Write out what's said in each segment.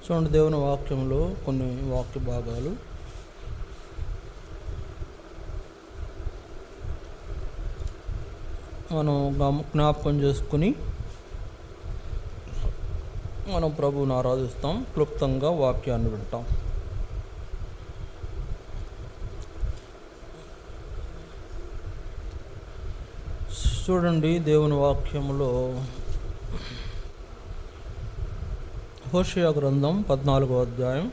చూడండి, దేవుని వాక్యంలో కొన్ని వాక్య భాగాలు మనం జ్ఞాపకం చేసుకుని మనం ప్రభువుని ఆరాధిస్తాం. క్లుప్తంగా వాక్యాన్ని వింటాం. చూడండి, దేవుని వాక్యంలో హోషేయ గ్రంథం 14వ అధ్యాయం.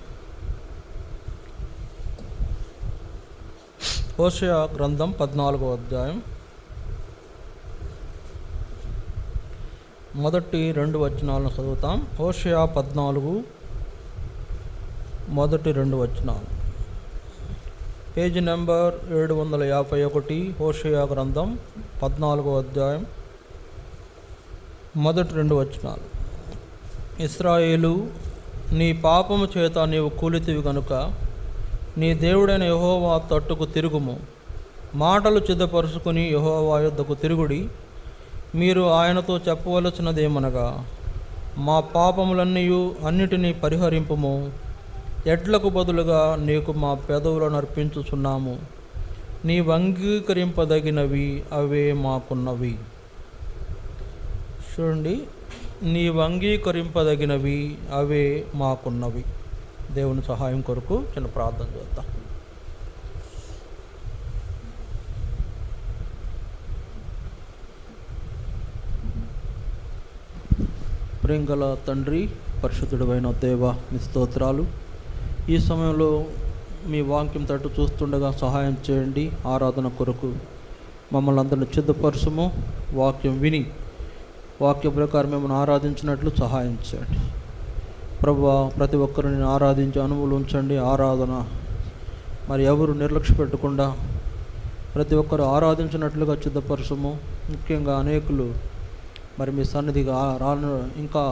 హోషేయ గ్రంథం 14వ అధ్యాయం మొదటి 2 వచనాలను చదువుతాం. హోషేయ 14 మొదటి 2 వచనాలు. Page number 751. హోషేయ గ్రంథం 14వ అధ్యాయం మొదటి 2 వచనాలు. ఇశ్రాయేలు, నీ పాపము చేత నీవు కూలితివి గనుక నీ దేవుడైన యెహోవా తట్టుకు తిరుగుము. మాటలు సిద్ధపరుచుకుని యెహోవా యొద్దకు తిరుగుడి. మీరు ఆయనతో చెప్పవలసినదేమనగా, మా పాపములన్నీయు పరిహరింపుము. ఎడ్లకు బదులుగా నీకు మా పెదవులను అర్పించుచున్నాము. నీవు అంగీకరింపదగినవి అవే మాకున్నవి. చూడండి, నీవు అంగీకరింపదగినవి అవే మాకున్నవి. దేవుని సహాయం కొరకు చిన్న ప్రార్థన చేద్దాం. ప్రేమగల తండ్రి, పరిశుద్ధుడైన దేవ, నీ స్తోత్రాలు. ఈ సమయంలో మీ వాక్యం తట్టు చూస్తుండగా సహాయం చేయండి. ఆరాధన కొరకు మమ్మల్ని అందరిని సిద్ధపరచుము. వాక్యం విని వాక్య ప్రకారం మిమ్మల్ని ఆరాధించినట్లు సహాయం చేయండి. ప్రభువా, ప్రతి ఒక్కరిని ఆరాధించి అనుభవం ఉంచండి. ఆరాధన మరి ఎవరు నిర్లక్ష్య పెట్టకుండా ప్రతి ఒక్కరు ఆరాధించినట్లుగా సిద్ధపరచుము. ముఖ్యంగా అనేకులు మరి మీ సన్నిధిగా ఇంకా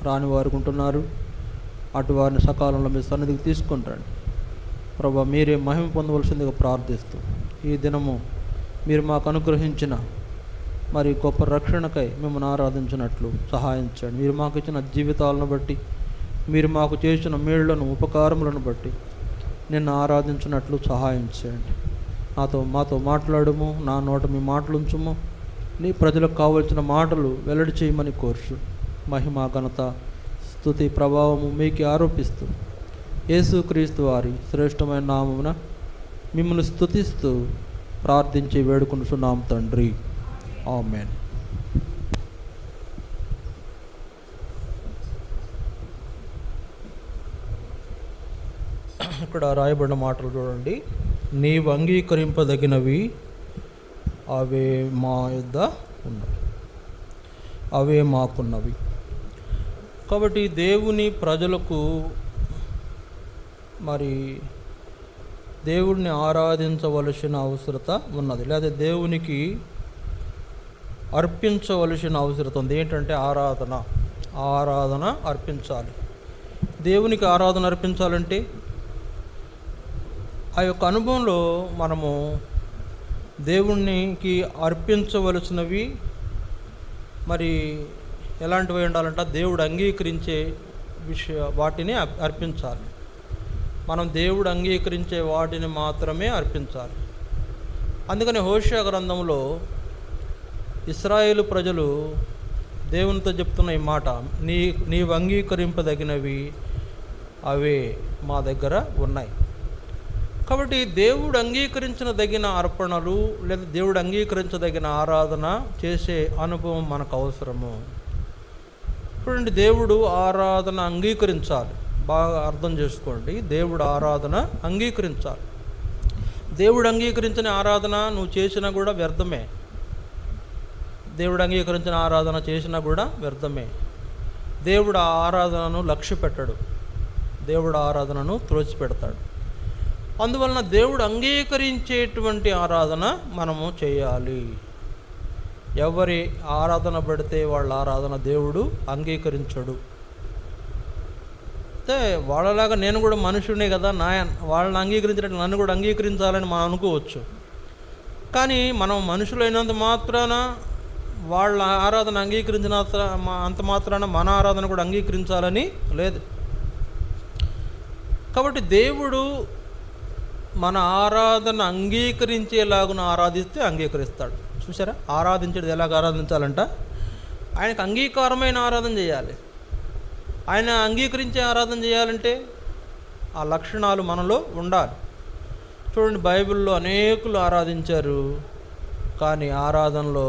రాని వారు ఉంటున్నారు. అటు వారిని సకాలంలో మీ సన్నిధికి తీసుకుంటాండి. ప్రభువా, మీరే మహిమ పొందవలసిందిగా ప్రార్థిస్తూ ఈ దినము మీరు మాకు అనుగ్రహించిన మరి గొప్ప రక్షణకై మిమ్మల్ని ఆరాధించినట్లు సహాయం చేయండి. మీరు మాకు ఇచ్చిన జీవితాలను బట్టి, మీరు మాకు చేసిన మేళ్లను ఉపకారములను బట్టి నిన్ను ఆరాధించినట్లు సహాయం చేయండి. మాతో మాట్లాడుము. నా నోట మీ మాటలు ఉంచుము. నీ ప్రజలకు కావలసిన మాటలు వెల్లడి చేయమని కోర్చు. మహిమ, ఘనత, స్తుతి, ప్రభావము మీకే ఆరోపిస్తూ యేసుక్రీస్తు వారి శ్రేష్టమైన నామమున మిమ్మల్ని స్తుతిస్తూ ప్రార్థించి వేడుకొనుచున్నాం తండ్రి. ఆమేన్. ఇక్కడ రాయబడిన మాటలు చూడండి. నీవు అంగీకరింపదగినవి అవే మా యొద్ద ఉన్నవి, అవే మాకున్నవి. కాబట్టి దేవుని ప్రజలకు మరి దేవుడిని ఆరాధించవలసిన అవసరత ఉన్నది, లేదా దేవునికి అర్పించవలసిన అవసరత ఉంది. ఏంటంటే ఆరాధన అర్పించాలి. దేవునికి ఆరాధన అర్పించాలంటే ఆ యొక్క అనుభవంలో మనము దేవునికి అర్పించవలసినవి మరి ఎలాంటివి ఉండాలంటే దేవుడు అంగీకరించే వాటిని అర్పించాలి. మనం దేవుడు అంగీకరించే వాటిని మాత్రమే అర్పించాలి. అందుకని హోషేయ గ్రంథంలో ఇశ్రాయేలు ప్రజలు దేవునితో చెప్తున్న ఈ మాట, నీవు అంగీకరింపదగినవి అవే మా దగ్గర ఉన్నాయి. కాబట్టి దేవుడు అంగీకరించదగిన అర్పణలు లేదా దేవుడు అంగీకరించదగిన ఆరాధన చేసే అనుభవం మనకు అవసరము. చూడండి, దేవుడు ఆరాధన అంగీకరించాలి. బాగా అర్థం చేసుకోండి, దేవుడు ఆరాధన అంగీకరించాలి. దేవుడు అంగీకరించిన ఆరాధన నువ్వు చేసినా కూడా వ్యర్థమే. దేవుడు అంగీకరించిన ఆరాధన చేసినా కూడా వ్యర్థమే. దేవుడు ఆ ఆరాధనను లక్ష్య పెట్టడు, దేవుడు ఆరాధనను త్రోసిపెడతాడు. అందువలన దేవుడు అంగీకరించేటువంటి ఆరాధన మనము చేయాలి. ఎవరి ఆరాధన పడితే వాళ్ళ ఆరాధన దేవుడు అంగీకరించడు. అయితే వాళ్ళలాగా నేను కూడా మనుషునే కదా, వాళ్ళని అంగీకరించినట్టు నన్ను కూడా అంగీకరించాలని మనం అనుకోవచ్చు. కానీ మనం మనుషులైనంత మాత్రాన వాళ్ళ ఆరాధన అంగీకరించిన అంత మాత్రాన మన ఆరాధన కూడా అంగీకరించాలని లేదు. కాబట్టి దేవుడు మన ఆరాధన అంగీకరించేలాగున ఆరాధిస్తే అంగీకరిస్తాడు. చూసారా, ఆరాధించేది ఎలాగ ఆరాధించాలంట? ఆయనకు అంగీకారమైన ఆరాధన చేయాలి. ఆయన అంగీకరించే ఆరాధన చేయాలంటే ఆ లక్షణాలు మనలో ఉండాలి. చూడండి, బైబిల్లో అనేకులు ఆరాధించారు, కానీ ఆరాధనలో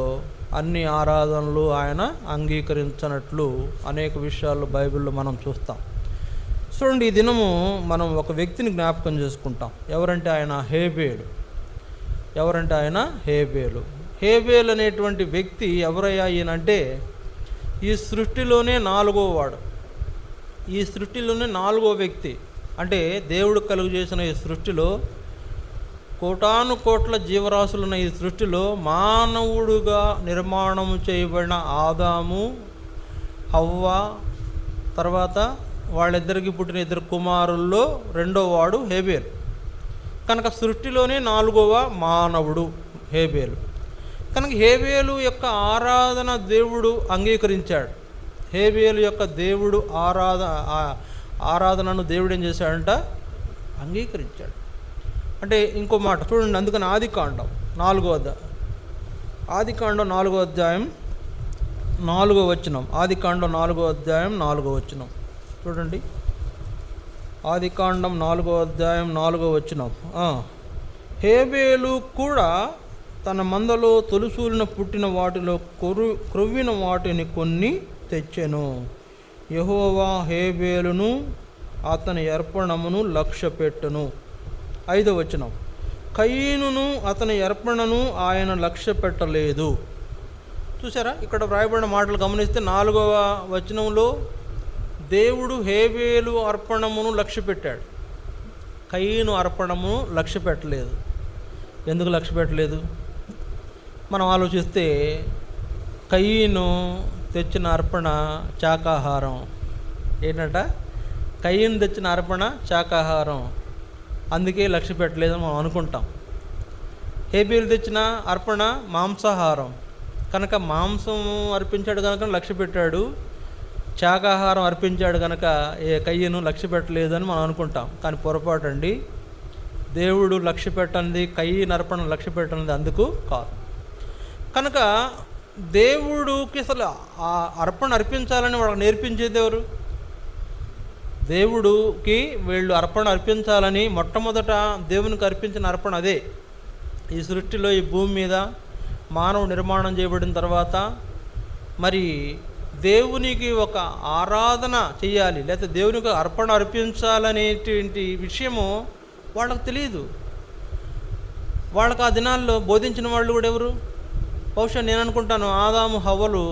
అన్ని ఆరాధనలు ఆయన అంగీకరించినట్లు అనేక విషయాల్లో బైబిల్లో మనం చూస్తాం. చూడండి, ఈ దినము మనం ఒక వ్యక్తిని జ్ఞాపకం చేసుకుంటాం. ఎవరంటే ఆయన హేబేలు. హేబేలు అనేటువంటి వ్యక్తి ఎవరయ్యా ఈయనంటే, ఈ సృష్టిలోనే నాలుగో వ్యక్తి. అంటే దేవుడు కలుగు చేసిన ఈ సృష్టిలో, కోటాను కోట్ల జీవరాశులున్న ఈ సృష్టిలో మానవుడుగా నిర్మాణం చేయబడిన ఆదాము, హవ్వ, తర్వాత వాళ్ళిద్దరికి పుట్టిన 2 కుమారుల్లో 2వ వాడు హేబేలు. కనుక సృష్టిలోనే 4వ మానవుడు హేబేలు. కనుక హేబేలు యొక్క ఆరాధన దేవుడు అంగీకరించాడు. హేబేలు యొక్క దేవుడు ఆరాధనను దేవుడు ఏం చేశాడంట? అంగీకరించాడు. అంటే ఇంకో మాట చూడండి, అందుకని ఆదికాండం 4వ అధ్యాయం 4వ వచనం. ఆదికాండం 4వ అధ్యాయం 4వ వచనం చూడండి. ఆదికాండం 4వ అధ్యాయం 4వ వచనం. హేబేలు కూడా తన మందలో తొలిసూలిన పుట్టిన వాటిలో క్రొవ్విన వాటిని కొన్ని తెచ్చెను. యెహోవా హేబేలును అతని అర్పణమును లక్ష్యపెట్టెను. 5వ వచనం. కయీనును అతని అర్పణను ఆయన లక్ష్య పెట్టలేదు. చూసారా, ఇక్కడ వ్రాయబడిన మాటలు గమనిస్తే 4వ వచనంలో దేవుడు హేబేలు అర్పణమును లక్ష్య పెట్టాడు, కయీను అర్పణమును లక్ష్య పెట్టలేదు. ఎందుకు లక్ష్య పెట్టలేదు? మనం ఆలోచిస్తే కయీను తెచ్చిన అర్పణ శాకాహారం. ఏంటంట? కయీను తెచ్చిన అర్పణ శాకాహారం, అందుకే లక్ష్య పెట్టలేదని మనం అనుకుంటాం. హేబేలు తెచ్చిన అర్పణ మాంసాహారం, కనుక మాంసం అర్పించాడు కనుక లక్ష్య పెట్టాడు. శాకాహారం అర్పించాడు కనుక కయ్యను లక్ష్య పెట్టలేదని మనం అనుకుంటాం. కానీ పొరపాటు అండి. దేవుడు లక్ష్య పెట్టనిది, కయ్యను అర్పణ లక్ష్య పెట్టనిది అందుకు కాదు. కనుక దేవుడికి అసలు ఆ అర్పణ అర్పించాలని వాళ్ళకి నేర్పించేది ఎవరు? దేవుడికి వీళ్ళు అర్పణ అర్పించాలని మొట్టమొదట దేవునికి అర్పించిన అర్పణ అదే. ఈ సృష్టిలో, ఈ భూమి మీద మానవ నిర్మాణం చేయబడిన తర్వాత మరి దేవునికి ఒక ఆరాధన చేయాలి, లేకపోతే దేవునికి అర్పణ అర్పించాలనేటువంటి విషయము వాళ్ళకు తెలియదు. వాళ్ళకు ఆ దినాల్లో బోధించిన వాళ్ళు కూడా ఎవరు? బహుశా నేను అనుకుంటాను ఆదాము హవ్వలు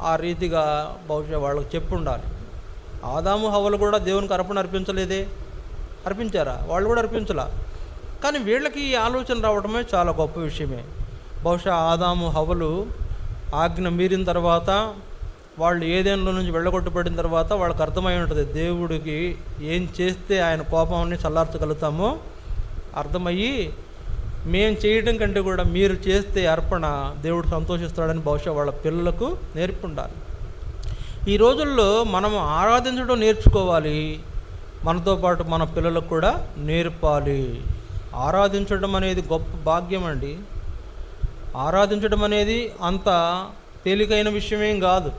ఆ రీతిగా బహుశా వాళ్ళకు చెప్పుండాలి. ఆదాము హవ్వలు కూడా దేవునికి అర్పణ అర్పించలేదే? అర్పించారా? వాళ్ళు కూడా అర్పించలా. కానీ వీళ్ళకి ఈ ఆలోచన రావడమే చాలా గొప్ప విషయమే. బహుశా ఆదాము హవ్వలు ఆజ్ఞ మీరిన తర్వాత, వాళ్ళు ఏదైనా నుంచి వెళ్ళగొట్టబడిన తర్వాత వాళ్ళకి అర్థమై ఉంటుంది, దేవుడికి ఏం చేస్తే ఆయన కోపాన్ని చల్లార్చగలుగుతామో అర్థమయ్యి, మేము చేయడం కంటే కూడా మీరు చేస్తే అర్పణ దేవుడు సంతోషిస్తాడని బహుశా వాళ్ళ పిల్లలకు నేర్పుండాలి. ఈ రోజుల్లో మనం ఆరాధించడం నేర్చుకోవాలి, మనతో పాటు మన పిల్లలకు కూడా నేర్పాలి. ఆరాధించడం అనేది గొప్ప భాగ్యం అండి. ఆరాధించడం అనేది అంత తేలికైన విషయమేం కాదు.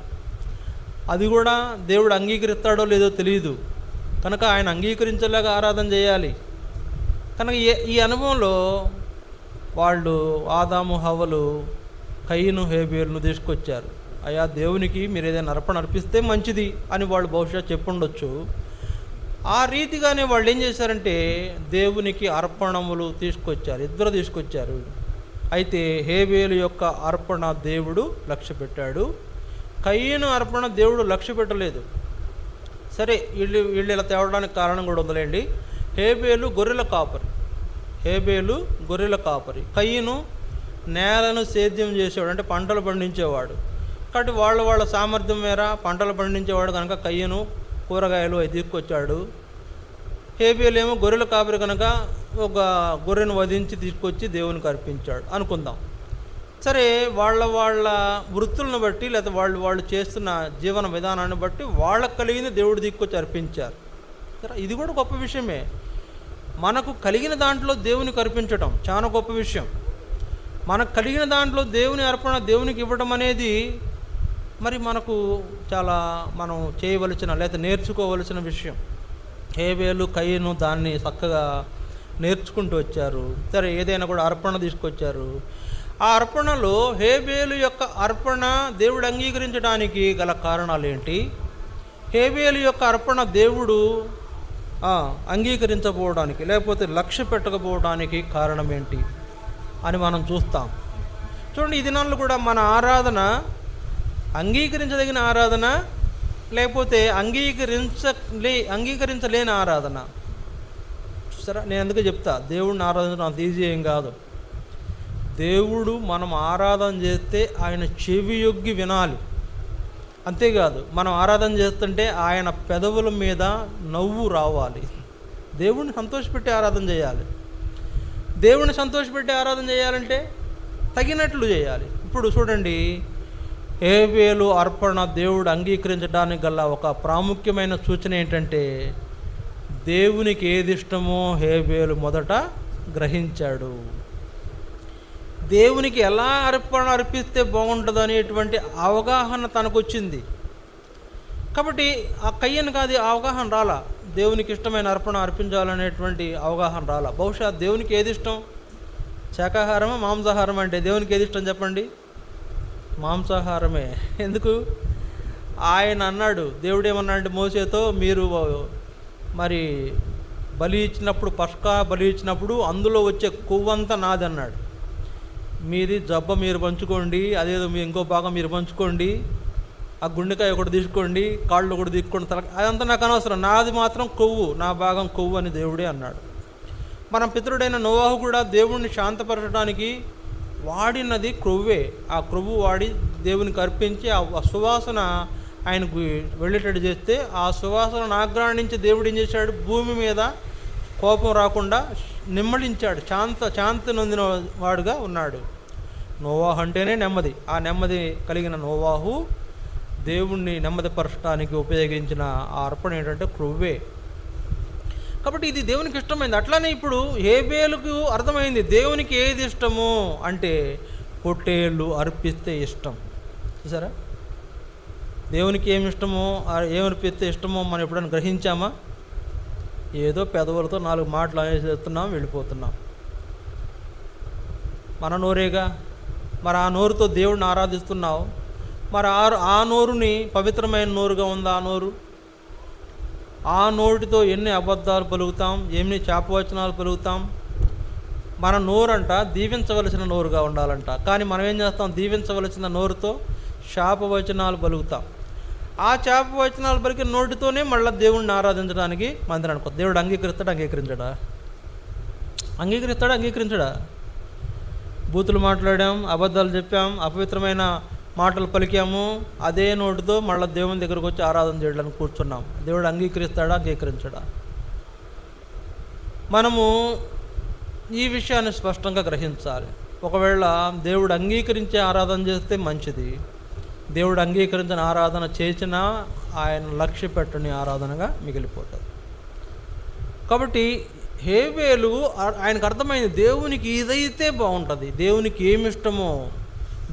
అది కూడా దేవుడు అంగీకరిస్తాడో లేదో తెలియదు, కనుక ఆయన అంగీకరించేలాగా ఆరాధన చేయాలి. కనుక ఈ అనుభవంలో వాళ్ళు ఆదాము హవ్వలు కయీను హేబేలును తీసుకొచ్చారు. అయ్యా, దేవునికి మీరు ఏదైనా అర్పణ అర్పిస్తే మంచిది అని వాళ్ళు బహుశా చెప్పుండొచ్చు. ఆ రీతిగానే వాళ్ళు ఏం చేశారంటే దేవునికి అర్పణములు తీసుకొచ్చారు, ఇద్దరు తీసుకొచ్చారు. అయితే హేబేలు యొక్క అర్పణ దేవుడు లక్ష్య పెట్టాడు, కయీను అర్పణ దేవుడు లక్ష్య పెట్టలేదు. సరే, వీళ్ళు ఇలా తేవడానికి కారణం కూడా ఉందిలేండి. హేబేలు గొర్రెల కాపరి, కయీను నేలను సేద్యం చేసేవాడు, అంటే పంటలు పండించేవాడు. కాబట్టి వాళ్ళ సామర్థ్యం మేర పంటలు పండించేవాడు కనుక కయీను కూరగాయలు అవి తీసుకొచ్చాడు. హేబేలు ఏమో గొర్రెల కాపరి కనుక ఒక గొర్రెను వధించి తీసుకొచ్చి దేవునికి అర్పించాడు అనుకుందాం. సరే, వాళ్ళ వృత్తులను బట్టి లేదా వాళ్ళు చేస్తున్న జీవన విధానాన్ని బట్టి వాళ్ళకు కలిగింది దేవుడు తీసుకొచ్చి అర్పించారు. ఇది కూడా గొప్ప విషయమే. మనకు కలిగిన దాంట్లో దేవునికి అర్పించటం చాలా గొప్ప విషయం. మనకు కలిగిన దాంట్లో దేవుని అర్పణ దేవునికి ఇవ్వడం అనేది మరి మనకు చాలా మనం చేయవలసిన లేదా నేర్చుకోవలసిన విషయం. హేబేలు కయీను దాన్ని చక్కగా నేర్చుకుంటూ వచ్చారు. సరే, ఏదైనా కూడా అర్పణ తీసుకొచ్చారు. ఆ అర్పణలో హేబేలు యొక్క అర్పణ దేవుడు అంగీకరించడానికి గల కారణాలు ఏంటి? హేబేలు యొక్క అర్పణ దేవుడు అంగీకరించకపోవడానికి లేకపోతే లక్ష్య పెట్టకపోవడానికి కారణం ఏంటి అని మనం చూస్తాం. చూడండి, ఈ దినాల్లో కూడా మన ఆరాధన అంగీకరించదగిన ఆరాధన లేకపోతే అంగీకరించలేని ఆరాధన. సరే, నేను ఎందుకు చెప్తా, దేవుడిని ఆరాధించడం అంత ఈజీ ఏం కాదు. దేవుడు మనం ఆరాధన చేస్తే ఆయన చెవి యొగ్గి వినాలి. అంతేకాదు, మనం ఆరాధన చేస్తుంటే ఆయన పెదవుల మీద నవ్వు రావాలి. దేవుడిని సంతోషపెట్టి ఆరాధన చేయాలి. దేవుడిని సంతోషపెట్టి ఆరాధన చేయాలంటే తగినట్లు చేయాలి. ఇప్పుడు చూడండి, హేబేలు అర్పణ దేవుడు అంగీకరించడానికి గల ఒక ప్రాముఖ్యమైన సూచన ఏంటంటే, దేవునికి ఏది ఇష్టమో హేబేలు మొదట గ్రహించాడు. దేవునికి ఎలా అర్పణ అర్పిస్తే బాగుంటుంది అనేటువంటి అవగాహన తనకు వచ్చింది. కాబట్టి ఆ కయ్యను కాదు అవగాహన రాలా, దేవునికి ఇష్టమైన అర్పణ అర్పించాలనేటువంటి అవగాహన రాలా. బహుశా దేవునికి ఏది ఇష్టం, శాకాహారమా మాంసాహారం? అంటే దేవునికి ఏది ఇష్టం చెప్పండి? మాంసాహారమే. ఎందుకు? ఆయన అన్నాడు, దేవుడు ఏమన్నాడంటే మోసేతో, మీరు మరి బలి ఇచ్చినప్పుడు, పస్కా బలి ఇచ్చినప్పుడు అందులో వచ్చే కొవ్వంతా నాది అన్నాడు. మీది జబ్బ మీరు పంచుకోండి, అదేదో మీ ఇంకో భాగం మీరు పంచుకోండి, ఆ గుండెకాయ ఒకటి తీసుకోండి, కాళ్ళు ఒకటి తీసుకోండి, అదంతా నాకు అనవసరం, నాది మాత్రం కొవ్వు, నా భాగం కొవ్వు అని దేవుడే అన్నాడు. మన పితరుడైన నోవాహు కూడా దేవుణ్ణి శాంతపరచడానికి వాడినది క్రొవ్వే. ఆ క్రొవ్వు వాడి దేవునికి అర్పించి ఆ సువాసన ఆయనకు వెళ్ళేటట్టు చేస్తే, ఆ సువాసనను ఆగ్రహించి దేవుడు ఏం చేశాడు, భూమి మీద కోపం రాకుండా నిమ్మళించాడు, శాంతి నొందిన వాడుగా ఉన్నాడు. నోవాహు అంటేనే నెమ్మది. ఆ నెమ్మది కలిగిన నోవాహు దేవుణ్ణి నెమ్మదిపరచడానికి ఉపయోగించిన ఆ అర్పణ ఏంటంటే క్రొవ్వే. కాబట్టి ఇది దేవునికి ఇష్టమైంది. అట్లానే ఇప్పుడు హేబేలుకు అర్థమైంది దేవునికి ఏది ఇష్టమో అంటే పొట్టేళ్ళు అర్పిస్తే ఇష్టం. చూసారా, దేవునికి ఏమి ఇష్టమో ఏమర్పిస్తే ఇష్టమో మనం ఎప్పుడైనా గ్రహించామా? ఏదో పెదవులతో 4 మాటలు చేస్తున్నాం, వెళ్ళిపోతున్నాం. మన నోరేగా, మరి ఆ నోరుతో దేవుడిని ఆరాధిస్తున్నావు. మరి ఆ నోరుని పవిత్రమైన నోరుగా ఉందా ఆ నోరు? ఆ నోటితో ఎన్ని అబద్ధాలు పలుకుతాం, ఎన్ని శాపవచనాలు పలుకుతాం. మన నోరంట దీవించవలసిన నోరుగా ఉండాలంట, కానీ మనం ఏం చేస్తాం, దీవించవలసిన నోరుతో శాపవచనాలు పలుకుతాం. ఆ శాపవచనాలు పలికిన నోటితోనే మళ్ళీ దేవుడిని ఆరాధించడానికి మందిరం అనుకో. దేవుడు అంగీకరిస్తాడా? అంగీకరించడా? బూతులు మాట్లాడాం, అబద్ధాలు చెప్పాం, అపవిత్రమైన మాటలు పలికాము, అదే నోటితో మళ్ళీ దేవుని దగ్గరకు వచ్చి ఆరాధన చేయడానికి కూర్చున్నాం. దేవుడు అంగీకరించడా? మనము ఈ విషయాన్ని స్పష్టంగా గ్రహించాలి. ఒకవేళ దేవుడు అంగీకరించే ఆరాధన చేస్తే మంచిది, దేవుడు అంగీకరించిన ఆరాధన చేసినా ఆయన లక్ష్య పెట్టని ఆరాధనగా మిగిలిపోతుంది. కాబట్టి హేబేలు ఆయనకు అర్థమైంది దేవునికి ఇదైతే బాగుంటుంది, దేవునికి ఏమి ఇష్టమో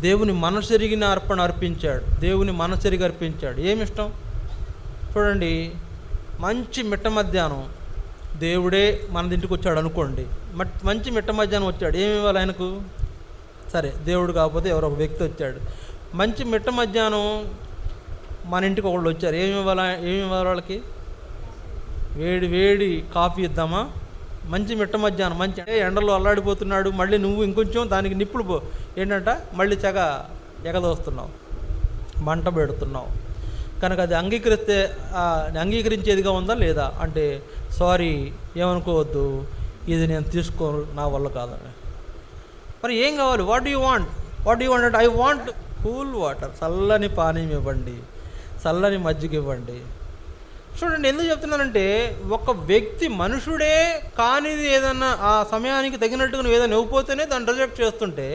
దేవుని మనసెరిగిన అర్పణ అర్పించాడు. దేవుని మనసెరిగి అర్పించాడు. ఏమిష్టం చూడండి, మంచి మిట్ట మధ్యాహ్నం దేవుడే మన ఇంటికి వచ్చాడు అనుకోండి, మంచి మిట్ట మధ్యాహ్నం వచ్చాడు, ఏమి ఇవ్వాలి ఆయనకు? సరే, దేవుడు కాకపోతే ఎవరో ఒక వ్యక్తి వచ్చాడు, మంచి మిట్ట మధ్యాహ్నం మన ఇంటికి ఒకళ్ళు వచ్చారు, ఏమి ఇవ్వాలి వాళ్ళకి? వేడి కాఫీ ఇద్దామా? మంచి మిట్ట మధ్యాహ్నం, మంచి ఎండలో అల్లాడిపోతున్నాడు, మళ్ళీ నువ్వు ఇంకొంచెం దానికి నిప్పులు ఏంటంట మళ్ళీ ఎగదోస్తున్నావు, మంట పెడుతున్నావు. కనుక అది అంగీకరించేదిగా ఉందా లేదా అంటే, సారీ ఏమనుకోవద్దు, ఇది నేను తీసుకోను, నా వల్ల కాదని. మరి ఏం కావాలి? వాట్ యూ వాంట్ అంటే, ఐ వాంట్ కూల్ వాటర్, చల్లని పానీయం ఇవ్వండి, చల్లని మజ్జిగ ఇవ్వండి. చూడండి, ఎందుకు చెప్తున్నానంటే, ఒక వ్యక్తి మనుషుడే కానిది ఏదన్నా ఆ సమయానికి తగినట్టుగా నువ్వు ఏదైనా ఇవ్వకపోతేనే దాన్ని రిజెక్ట్ చేస్తుంటే,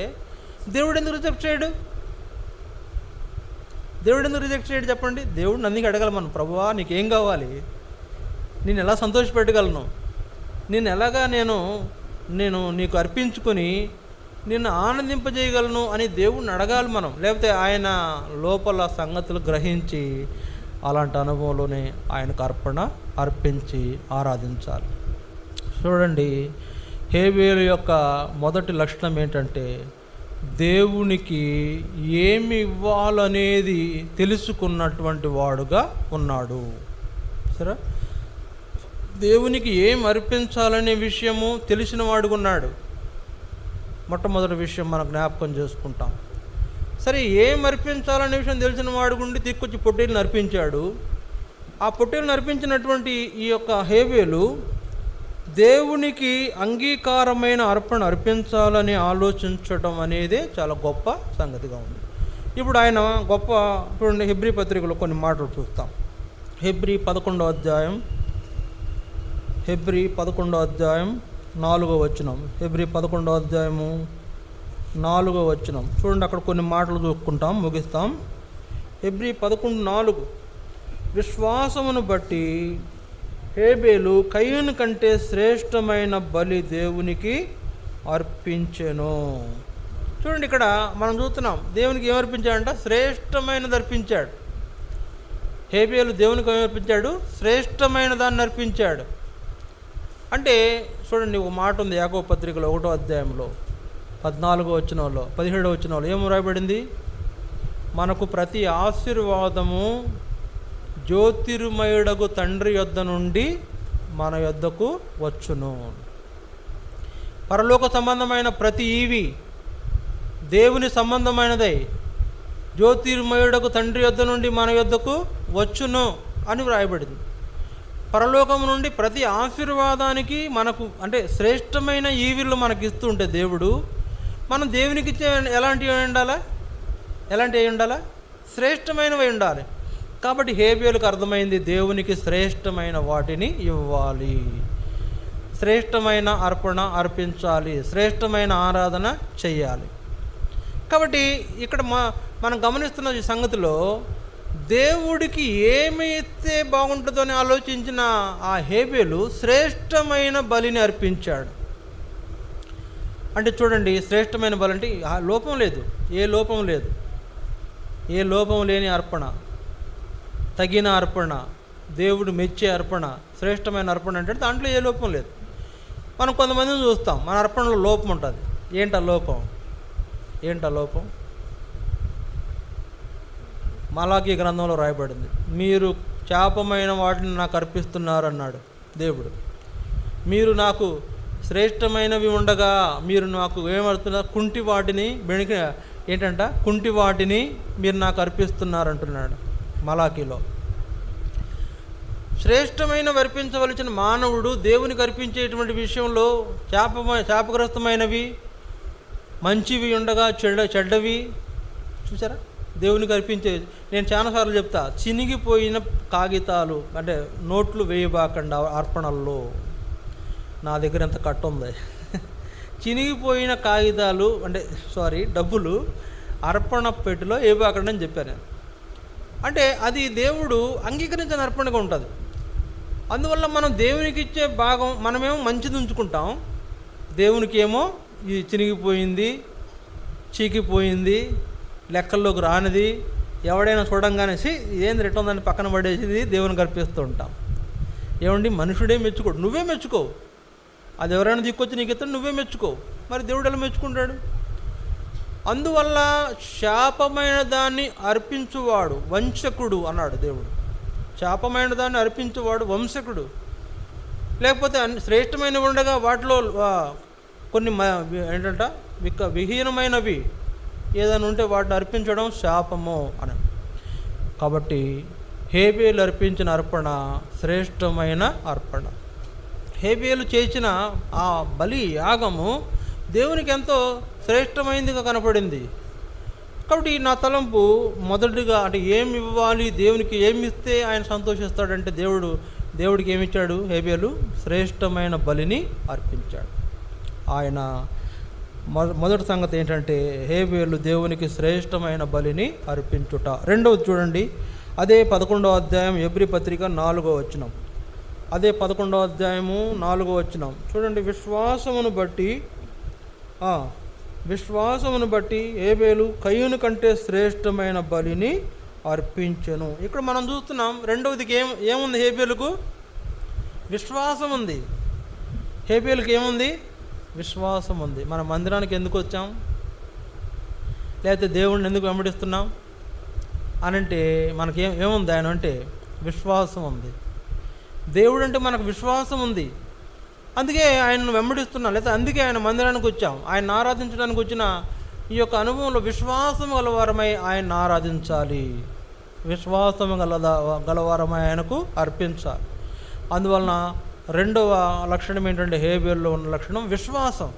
దేవుడు ఎందుకు రిజెక్ట్ చేయడు? చెప్పండి. దేవుడిని అందుకే అడగాలి మనం, ప్రభువా నీకేం కావాలి? నేను ఎలా సంతోషపెట్టగలను, నేను ఎలాగా నేను నీకు అర్పించుకొని నిన్ను ఆనందింపజేయగలను అని దేవుణ్ణి అడగాలి మనం. లేకపోతే ఆయన లోపల సంగతులు గ్రహించి అలాంటి అనుభవంలోనే ఆయనకు అర్పించి ఆరాధించాలి. చూడండి, హేబేలు యొక్క మొదటి లక్షణం ఏంటంటే దేవునికి ఏమి ఇవ్వాలనేది తెలుసుకున్నటువంటి వాడుగా ఉన్నాడు. సరే, దేవునికి ఏం అర్పించాలనే విషయము తెలిసిన వాడుగా ఉన్నాడు. మొట్టమొదటి విషయం మనం జ్ఞాపకం చేసుకుంటాం. సరే, ఏం అర్పించాలనే విషయం తెలిసిన వాడు గుండి తీసుకొచ్చి పొట్టేలుని అర్పించాడు. ఆ పొట్టేలుని అర్పించినటువంటి ఈ యొక్క హేబేలు దేవునికి అంగీకారమైన అర్పణ అర్పించాలని ఆలోచించడం అనేది చాలా గొప్ప సంగతిగా ఉంది. ఇప్పుడు ఆయన గొప్ప చూడండి, హెబ్రీ పత్రికలో కొన్ని మాటలు చూస్తాం. హెబ్రీ 11వ అధ్యాయం 4వ వచనం. హెబ్రీ 11వ అధ్యాయము 4వ వచనం చూడండి, అక్కడ కొన్ని మాటలు చూసుకుంటాం, ముగిస్తాం. హెబ్రీ 11:4 విశ్వాసమును బట్టి హేబేలు కయీను కంటే శ్రేష్టమైన బలి దేవునికి అర్పించెను. చూడండి, ఇక్కడ మనం చూస్తున్నాం దేవునికి ఏం అర్పించాడంట? శ్రేష్టమైనది అర్పించాడు. హేబేలు దేవునికి ఏం అర్పించాడు? శ్రేష్టమైన దాన్ని అర్పించాడు. అంటే చూడండి, ఒక మాట ఉంది యాకోబు పత్రికలో 1వ అధ్యాయంలో 14వ వచనంలో 17వ వచనంలో ఏం రాయబడింది? మనకు ప్రతి ఆశీర్వాదము జ్యోతిర్మయుడగు తండ్రి యొద్ద నుండి మన యొద్దకు వచ్చును. పరలోక సంబంధమైన ప్రతి ఈవి దేవుని సంబంధమైనదై జ్యోతిర్మయుడకు తండ్రి యొద్ద నుండి మన యొద్దకు వచ్చును అని వ్రాయబడింది. పరలోకం నుండి ప్రతి ఆశీర్వాదానికి మనకు అంటే శ్రేష్టమైన ఈవిళ్ళు మనకి ఇస్తుంటే దేవుడు, మనం దేవునికి ఇచ్చే ఎలాంటివి ఉండాలా? శ్రేష్టమైనవి ఉండాలి. కాబట్టి హేబేలుకు అర్థమైంది దేవునికి శ్రేష్టమైన వాటిని ఇవ్వాలి, శ్రేష్టమైన అర్పణ అర్పించాలి, శ్రేష్టమైన ఆరాధన చెయ్యాలి. కాబట్టి ఇక్కడ మనం గమనిస్తున్న ఈ సంగతిలో దేవుడికి ఏమి ఇస్తే బాగుంటుందో అని ఆలోచించిన ఆ హేబేలు శ్రేష్టమైన బలిని అర్పించాడు. అంటే చూడండి, శ్రేష్టమైన బలి అంటే లోపం లేదు, ఏ లోపం లేని అర్పణ, తగిన అర్పణ, దేవుడు మెచ్చే అర్పణ, శ్రేష్టమైన అర్పణ అంటే దాంట్లో ఏ లోపం లేదు. మనం కొంతమందిని చూస్తాం, మన అర్పణలో లోపం ఉంటుంది. ఏంటా లోపం? మలాకీ గ్రంథంలో రాయబడింది, మీరు శాపమైన వాటిని నాకు అర్పిస్తున్నారు అన్నాడు దేవుడు. మీరు నాకు శ్రేష్టమైనవి ఉండగా మీరు నాకు ఏమడుతున్నారు? కుంటి వాటిని మీరు నాకు అర్పిస్తున్నారు అంటున్నాడు మలాకీలో. శ్రేష్టమైనవి అర్పించవలసిన మానవుడు దేవునికి అర్పించేటువంటి విషయంలో శాపగ్రస్తమైనవి, మంచివి ఉండగా చెడ్డవి చూసారా దేవునికి అర్పించే. నేను చాలాసార్లు చెప్తా, చినిగిపోయిన కాగితాలు అంటే నోట్లు వేయబాకండి అర్పణల్లో. నా దగ్గర ఎంత కట్ట ఉంది. చినిగిపోయిన కాగితాలు అంటే డబ్బులు అర్పణ పెట్టిలో వేయబాకండి అని చెప్పాను నేను. అంటే అది దేవుడు అంగీకరించిన అర్పణగా ఉంటుంది. అందువల్ల మనం దేవునికి ఇచ్చే భాగం మనమేమో మంచిది ఉంచుకుంటాం, దేవునికి ఏమో ఇది చినిగిపోయింది, చీకిపోయింది, లెక్కల్లోకి రానిది, ఎవడైనా చూడంగానే ఏంది రిటర్న్ ఉందని పక్కన పడేసి దేవునికి అర్పిస్తూ ఉంటాం. ఏమండి, మనుషుడే మెచ్చుకోడు, నువ్వే మెచ్చుకో. అది ఎవరైనా దిక్కొచ్చి నీకు ఇస్తాడు, నువ్వే మెచ్చుకో. మరి దేవుడు ఎలా మెచ్చుకుంటాడు? అందువల్ల శాపమైన దాన్ని అర్పించువాడు వంచకుడు అన్నాడు దేవుడు. శాపమైన దాన్ని అర్పించువాడు వంశకుడు. లేకపోతే శ్రేష్టమైనవి ఉండగా వాటిలో కొన్ని ఏంటంట విహీనమైనవి ఏదైనా ఉంటే వాటిని అర్పించడం శాపము అని. కాబట్టి హేబేలు అర్పించిన అర్పణ శ్రేష్టమైన అర్పణ. హేబేలు చేసిన ఆ బలి యాగము దేవునికి ఎంతో శ్రేష్టమైనదిగా కనపడింది. కాబట్టి నా తలంపు మొదటిగా అంటే ఏమి ఇవ్వాలి, దేవునికి ఏమి ఇస్తే ఆయన సంతోషిస్తాడంటే దేవుడికి ఏమిచ్చాడు? హేబేలు శ్రేష్టమైన బలిని అర్పించాడు. ఆయన మొదటి సంగతి ఏంటంటే హేబేలు దేవునికి శ్రేష్టమైన బలిని అర్పించుట. రెండవది చూడండి, అదే 11వ అధ్యాయం హెబ్రీ పత్రిక 4వ వచనం. అదే 11వ అధ్యాయము 4వ వచనం చూడండి. విశ్వాసమును బట్టి హేబేలు కయ్యూను కంటే శ్రేష్టమైన బలిని అర్పించెను. ఇక్కడ మనం చూస్తున్నాం రెండవది ఏముంది? హేబేలుకు విశ్వాసం ఉంది. హేబేలుకి ఏముంది? విశ్వాసం ఉంది. మన మందిరానికి ఎందుకు వచ్చాం, లేకపోతే దేవుడిని ఎందుకు వెంబడిస్తున్నాం అనంటే మనకి ఏముంది? ఆయన అంటే విశ్వాసం ఉంది. దేవుడు అంటే మనకు విశ్వాసం ఉంది, అందుకే ఆయనను వెంబడిస్తున్నాం, లేకపోతే అందుకే ఆయన మందిరానికి వచ్చాం. ఆయన ఆరాధించడానికి వచ్చిన ఈ యొక్క అనుభవంలో విశ్వాసం గలవారమై ఆయన ఆరాధించాలి, విశ్వాసం గలవారమై ఆయనకు అర్పించాలి. అందువలన రెండవ లక్షణం ఏంటంటే హేబేలులో ఉన్న లక్షణం విశ్వాసం.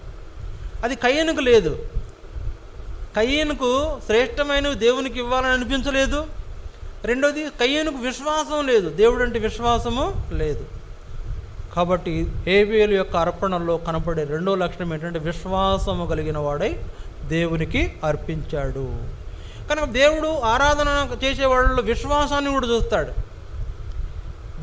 అది కయ్యనుకు లేదు. కయ్యనుకు శ్రేష్టమైనవి దేవునికి ఇవ్వాలని అనిపించలేదు. రెండోది కయ్యనుకు విశ్వాసం లేదు, దేవుడు అంటే విశ్వాసము లేదు. కాబట్టి హేబేలు యొక్క అర్పణలో కనపడే రెండో లక్షణం ఏంటంటే విశ్వాసము కలిగిన వాడై దేవునికి అర్పించాడు. కనుక దేవుడు ఆరాధన చేసే వాళ్ళలో విశ్వాసాన్ని కూడా చూస్తాడు.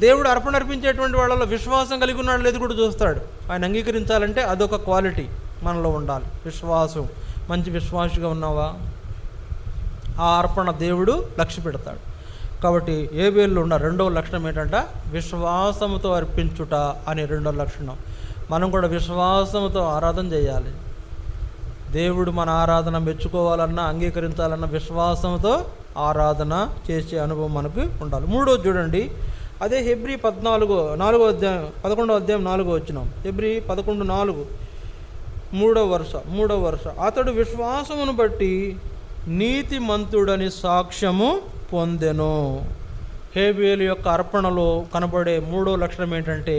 దేవుడు అర్పణ అర్పించేటువంటి వాళ్ళలో విశ్వాసం కలిగి ఉన్నాడు లేదు కూడా చూస్తాడు. ఆయన అంగీకరించాలంటే అదొక క్వాలిటీ మనలో ఉండాలి, విశ్వాసం. మంచి విశ్వాసిగా ఉన్నావా, ఆ అర్పణ దేవుడు లక్ష్య పెడతాడు. కాబట్టి హేబేలులో ఉన్న రెండవ లక్షణం ఏంటంటే విశ్వాసముతో అర్పించుట అనే రెండవ లక్షణం. మనం కూడా విశ్వాసముతో ఆరాధన చేయాలి. దేవుడు మన ఆరాధన మెచ్చుకోవాలన్నా అంగీకరించాలన్నా విశ్వాసంతో ఆరాధన చేసే అనుభవం మనకు ఉండాలి. మూడోది చూడండి, అదే హెబ్రీ 11వ అధ్యాయం 4వ వచనం. హెబ్రీ 11:4 మూడవ వరుస. అతడు విశ్వాసమును బట్టి నీతిమంతుడని సాక్ష్యము పొందెను. హేబేలు యొక్క అర్పణలో కనబడే మూడో లక్షణం ఏంటంటే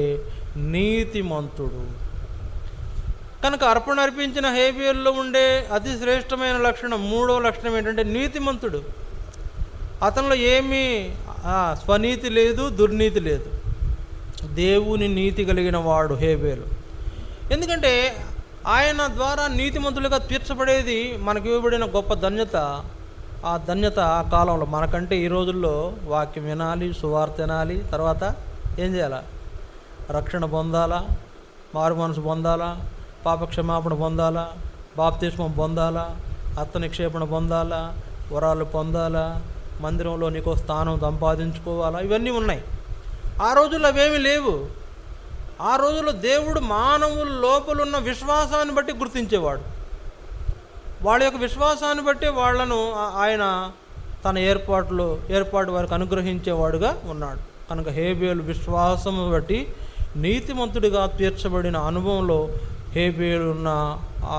నీతిమంతుడు. కనుక అర్పణ అర్పించిన హేబేలులో ఉండే అతి శ్రేష్టమైన లక్షణం మూడో లక్షణం ఏంటంటే నీతిమంతుడు. అతనిలో ఏమీ స్వనీతి లేదు, దుర్నీతి లేదు. దేవుని నీతి కలిగిన వాడు హేబేలు. ఎందుకంటే ఆయన ద్వారా నీతిమంతులుగా తీర్చబడేది మనకి ఇవ్వబడిన గొప్ప ధన్యత. ఆ ధన్యత ఆ కాలంలో మనకంటే ఈ రోజుల్లో వాక్యం వినాలి, సువార్త వినాలి, తర్వాత ఏం చేయాలా? రక్షణ పొందాలా, మారు మనసు పొందాలా, పాపక్షమాపణ పొందాలా, బాప్తిస్మం పొందాలా, ఆత్మనిక్షేపణ పొందాలా, వరాలు పొందాలా, మందిరంలో నీకో స్థానం సంపాదించుకోవాలా, ఇవన్నీ ఉన్నాయి. ఆ రోజుల్లో అవేమీ లేవు. ఆ రోజుల్లో దేవుడు మానవుల లోపలున్న విశ్వాసాన్ని బట్టి గుర్తించేవాడు. వాళ్ళ యొక్క విశ్వాసాన్ని బట్టి వాళ్లను ఆయన తన ఏర్పాటు వారికి అనుగ్రహించేవాడుగా ఉన్నాడు. కనుక హేబేలు విశ్వాసము బట్టి నీతిమంతుడిగా తీర్చబడిన అనుభవంలో హేబేలు ఉన్న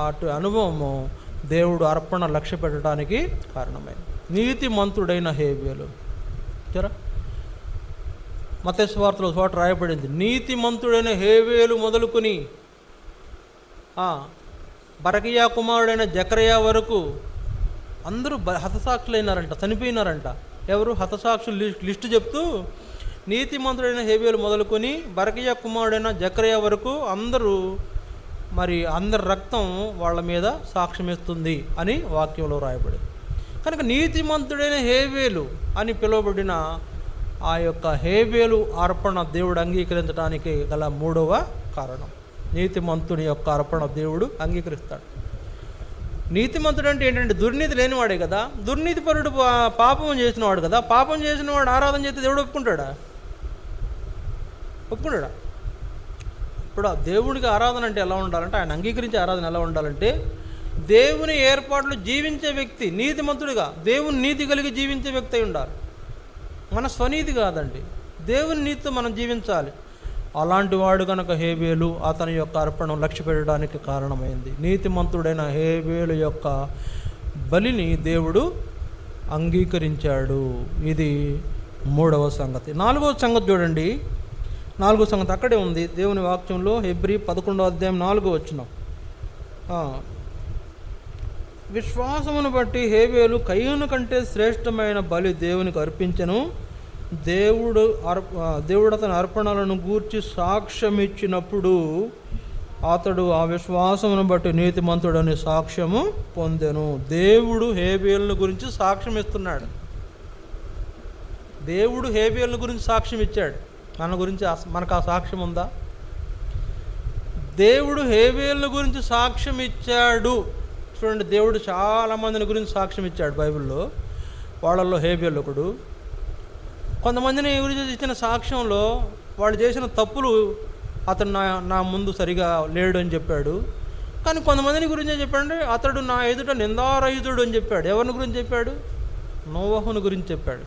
అటు అనుభవము దేవుడు అర్పణ లక్ష్య పెట్టడానికి కారణమైంది. నీతిమంతుడైన హేబేలు. సరే, మత్తయి సువార్తలో చోట రాయబడింది, నీతిమంతుడైన హేబేలు మొదలుకొని బరకియా కుమారుడైన జకరియా వరకు అందరూ హతసాక్షులైనారంట, చనిపోయినారంట. ఎవరు హతసాక్షులు లిస్టు చెప్తూ నీతిమంతుడైన హేబేలు మొదలుకొని బరకియా కుమారుడైన జకరియా వరకు అందరూ అందరి రక్తం వాళ్ళ మీద సాక్ష్యమిస్తుంది అని వాక్యంలో రాయబడింది. కనుక నీతిమంతుడైన హేబేలు అని పిలువబడిన ఆ యొక్క హేబేలు అర్పణ దేవుడు అంగీకరించడానికి గల మూడవ కారణం. నీతిమంతుని యొక్క అర్పణ దేవుడు అంగీకరిస్తాడు. నీతిమంతుడు అంటే ఏంటంటే దుర్నీతి లేనివాడే కదా. దుర్నీతిపరుడు పాపం చేసినవాడు కదా. పాపం చేసినవాడు ఆరాధన చేస్తే దేవుడు ఒప్పుకుంటాడా? ఇప్పుడు దేవుడికి ఆరాధన అంటే ఎలా ఉండాలంటే, ఆయన అంగీకరించే ఆరాధన ఎలా ఉండాలంటే, దేవుని ఏర్పాట్లు జీవించే వ్యక్తి నీతిమంతుడిగా, దేవుని నీతి కలిగి జీవించే వ్యక్తి అయి ఉండాలి. మన స్వనీతి కాదండి, దేవుని నీతితో మనం జీవించాలి. అలాంటి వాడు కనుక హేబేలు అతని యొక్క అర్పణను లక్ష్య పెట్టడానికి కారణమైంది. నీతిమంతుడైన హేబేలు యొక్క బలిని దేవుడు అంగీకరించాడు. ఇది మూడవ సంగతి. నాలుగవ సంగతి చూడండి. నాలుగో సంగతి అక్కడే ఉంది దేవుని వాక్యంలో. హెబ్రీ 11వ అధ్యాయం 4వ వచనం. విశ్వాసమును బట్టి హేబేలు కయ్యూను కంటే శ్రేష్టమైన బలి దేవునికి అర్పించెను. దేవుడు అతని అర్పణలను గూర్చి సాక్ష్యమిచ్చినప్పుడు అతడు ఆ విశ్వాసమును బట్టి నీతిమంతుడని సాక్ష్యము పొందెను. దేవుడు హేబేలును గురించి సాక్ష్యం ఇస్తున్నాడు. దేవుడు హేబేలును గురించి సాక్ష్యం ఇచ్చాడు. మన గురించి మనకు ఆ సాక్ష్యం ఉందా? దేవుడు హేబేలు గురించి సాక్ష్యం ఇచ్చాడు. చూడండి, దేవుడు చాలామందిని గురించి సాక్ష్యం ఇచ్చాడు బైబిల్లో. వాళ్ళల్లో హేబేలు ఒకడు. కొంతమందిని గురించి ఇచ్చిన సాక్ష్యంలో వాళ్ళు చేసిన తప్పులు అతను నా ముందు సరిగా లేడు అని చెప్పాడు. కానీ కొంతమందిని గురించి చెప్పాడు, అతడు నా ఎదుట నిందారహితుడు అని చెప్పాడు. ఎవరిని గురించి చెప్పాడు? నోవహుని గురించి చెప్పాడు.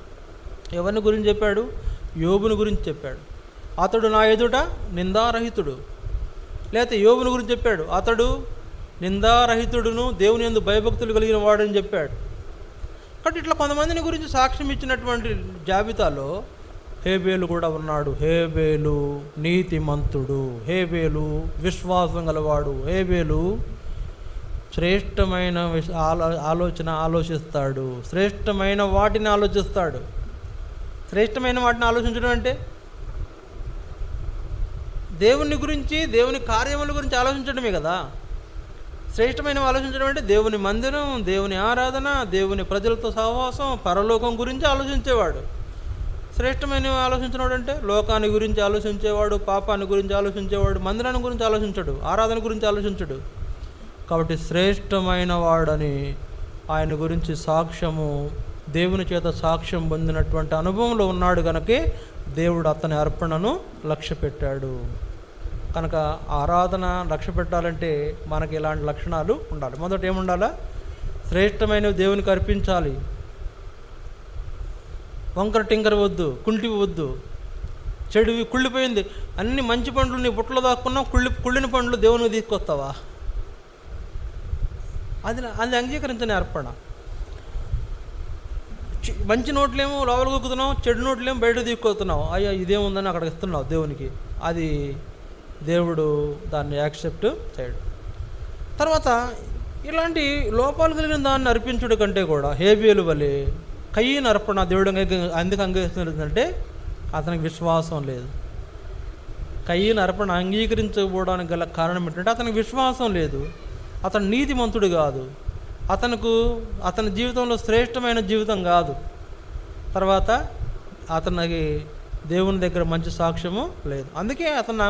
ఎవరిని గురించి చెప్పాడు? యోబుని గురించి చెప్పాడు. అతడు నా ఎదుట నిందారహితుడు. లేకపోతే యోబుని గురించి చెప్పాడు, అతడు నిందారహితుడును దేవుని యందు భయభక్తులు కలిగిన వాడని చెప్పాడు. కాబట్టి ఇట్లా కొంతమందిని గురించి సాక్ష్యం ఇచ్చినటువంటి జాబితాలో హేబేలు కూడా ఉన్నాడు. హేబేలు నీతిమంతుడు, హేబేలు విశ్వాసం గలవాడు, హేబేలు శ్రేష్టమైన ఆలోచన ఆలోచిస్తాడు, శ్రేష్టమైన వాటిని ఆలోచిస్తాడు. శ్రేష్టమైన వాటిని ఆలోచించడం అంటే దేవుని గురించి, దేవుని కార్యముల గురించి ఆలోచించడమే కదా. శ్రేష్టమైన ఆలోచించడం అంటే దేవుని మందిరం, దేవుని ఆరాధన, దేవుని ప్రజలతో సహవాసం, పరలోకం గురించి ఆలోచించేవాడు. శ్రేష్టమైన ఆలోచించినవాడు అంటే లోకాన్ని గురించి ఆలోచించేవాడు, పాపాన్ని గురించి ఆలోచించేవాడు, మందిరాన్ని గురించి ఆలోచించడు, ఆరాధన గురించి ఆలోచించడు. కాబట్టి శ్రేష్టమైన వాడని ఆయన గురించి సాక్ష్యము, దేవుని చేత సాక్ష్యం పొందినటువంటి అనుభవంలో ఉన్నాడు కనుకే దేవుడు అతని అర్పణను లక్ష్య పెట్టాడు. కనుక ఆరాధన లక్ష్య పెట్టాలంటే మనకి ఇలాంటి లక్షణాలు ఉండాలి. మొదట ఏముండాలా? శ్రేష్టమైనవి దేవునికి అర్పించాలి. వంకర టింకర వద్దు, కుంటి వద్దు, చెడువి కుళ్ళిపోయింది. అన్ని మంచి పండ్లు నీ బుట్టలో దాక్కున్నావు, కుళ్ళిన పండ్లు దేవునికి తీసుకొస్తావా? అది అంగీకరించని అర్పణ. మంచి నోట్లేమో లోపల కుక్కుతున్నావు, చెడు నోట్లేమో బయట తీసుకొస్తున్నావు. అయ్యా ఇదేముందని అక్కడికి ఇస్తున్నావు దేవునికి. అది దేవుడు దాన్ని యాక్సెప్ట్ చేయడు. తర్వాత ఇలాంటి లోపాలు కలిగిన దాన్ని అర్పించుడు కంటే కూడా హేబేలు వలె కయీను అర్పణ దేవుడు ఎందుకు అంగీకరిస్తుందంటే అతనికి విశ్వాసం లేదు. కయీను అర్పణ అంగీకరించకపోవడానికి గల కారణం ఏంటంటే అతనికి విశ్వాసం లేదు, అతను నీతిమంతుడు కాదు, అతని జీవితంలో శ్రేష్టమైన జీవితం కాదు. తర్వాత అతనికి దేవుని దగ్గర మంచి సాక్ష్యము లేదు. అందుకే అతను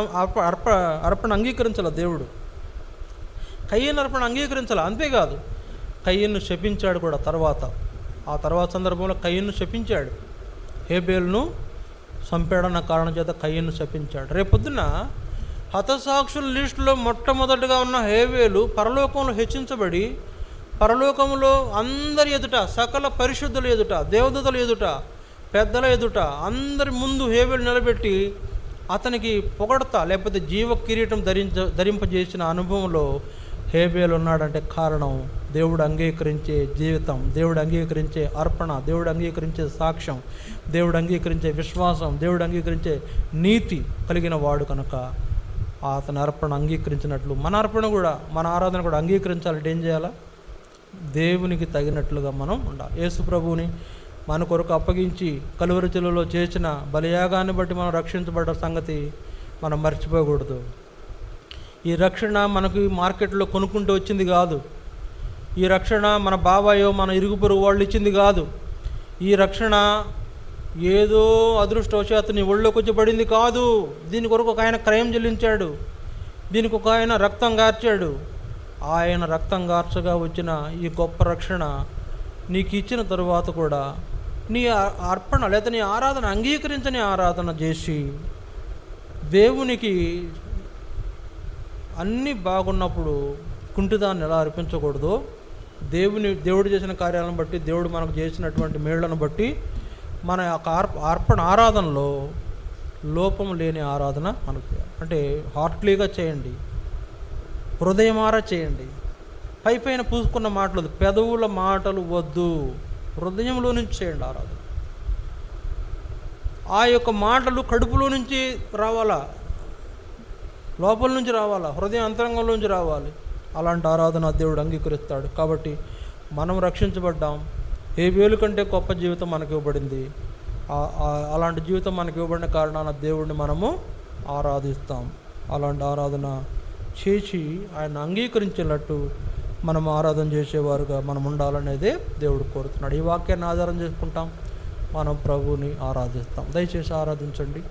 అర్పణ అంగీకరించాల దేవుడు. కయీను అర్పణ అంగీకరించాలి. అంతేకాదు కయీను శపించాడు కూడా. ఆ తర్వాత సందర్భంలో కయీను శపించాడు. హేబేలును చంపాడన్న కారణం చేత కయీను శపించాడు. రేపొద్దున హతసాక్షుల లిస్టులో మొట్టమొదటిగా ఉన్న హేబేలు పరలోకంలో హెచ్చించబడి, పరలోకంలో అందరి ఎదుట, సకల పరిశుద్ధుల ఎదుట, దేవదూతల ఎదుట, పెద్దల ఎదుట అందరి ముందు హేబేలు నిలబెట్టి అతనికి పొగడతా లేకపోతే జీవ కిరీటం ధరింపజేసిన అనుభవంలో హేబేలు ఉన్నాడంటే కారణం దేవుడు అంగీకరించే జీవితం, దేవుడు అంగీకరించే అర్పణ, దేవుడు అంగీకరించే సాక్ష్యం, దేవుడు అంగీకరించే విశ్వాసం, దేవుడు అంగీకరించే నీతి కలిగిన వాడు కనుక అతని అర్పణ అంగీకరించినట్లు మన అర్పణ కూడా, మన ఆరాధన కూడా అంగీకరించాలంటే ఏం చేయాలా? దేవునికి తగినట్లుగా మనం ఉండాలి. యేసు ప్రభువుని మన కొరకు అప్పగించి కలువరి శిలువలో చేసిన బలియాగాన్ని బట్టి మనం రక్షించబడ్డ సంగతి మనం మర్చిపోకూడదు. ఈ రక్షణ మనకు మార్కెట్లో కొనుక్కుంటూ వచ్చింది కాదు. ఈ రక్షణ మన బాబాయో మన ఇరుగు పొరుగు వాళ్ళు ఇచ్చింది కాదు. ఈ రక్షణ ఏదో అదృష్టవశాత్తు నీ ఒళ్ళోకి వచ్చి పడింది కాదు. దీని కొరకు ఒక ఆయన క్రయం చెల్లించాడు, దీనికి ఒక ఆయన రక్తం గార్చాడు. ఆయన రక్తం గార్చగా వచ్చిన ఈ గొప్ప రక్షణ నీకు ఇచ్చిన తరువాత కూడా నీ అర్పణ లేదా నీ ఆరాధన అంగీకరించని ఆరాధన చేసి దేవునికి అన్నీ బాగున్నప్పుడు కుంటిదాన్ని ఎలా అర్పించకూడదో, దేవుడు చేసిన కార్యాలను బట్టి, దేవుడు మనకు చేసినటువంటి మేళ్లను బట్టి మన యొక్క ఆరాధనలో లోపం లేని ఆరాధన మనకు చేయాలి. అంటే హార్ట్లీగా చేయండి, హృదయమారా చేయండి. పైపైన పూసుకున్న మాటలు, పెదవుల మాటలు వద్దు, హృదయంలో నుంచి చేయండి ఆరాధన. ఆ యొక్క మాటలు కడుపులో నుంచి రావాలా, లోపల నుంచి రావాలా, హృదయ అంతరంగంలోంచి రావాలి. అలాంటి ఆరాధన దేవుడు అంగీకరిస్తాడు. కాబట్టి మనం రక్షించబడ్డాం. హేబేలు కంటే గొప్ప జీవితం మనకు ఇవ్వబడింది. అలాంటి జీవితం మనకు ఇవ్వబడిన కారణాన దేవుడిని మనము ఆరాధిస్తాం. అలాంటి ఆరాధన చేసి ఆయన అంగీకరించినట్టు మనం ఆరాధన చేసేవారుగా మనం ఉండాలనేదే దేవుడు కోరుతున్నాడు. ఈ వాక్యాన్ని ఆధారం చేసుకుంటాం, మనం ప్రభువుని ఆరాధిస్తాం. దయచేసి ఆరాధించండి.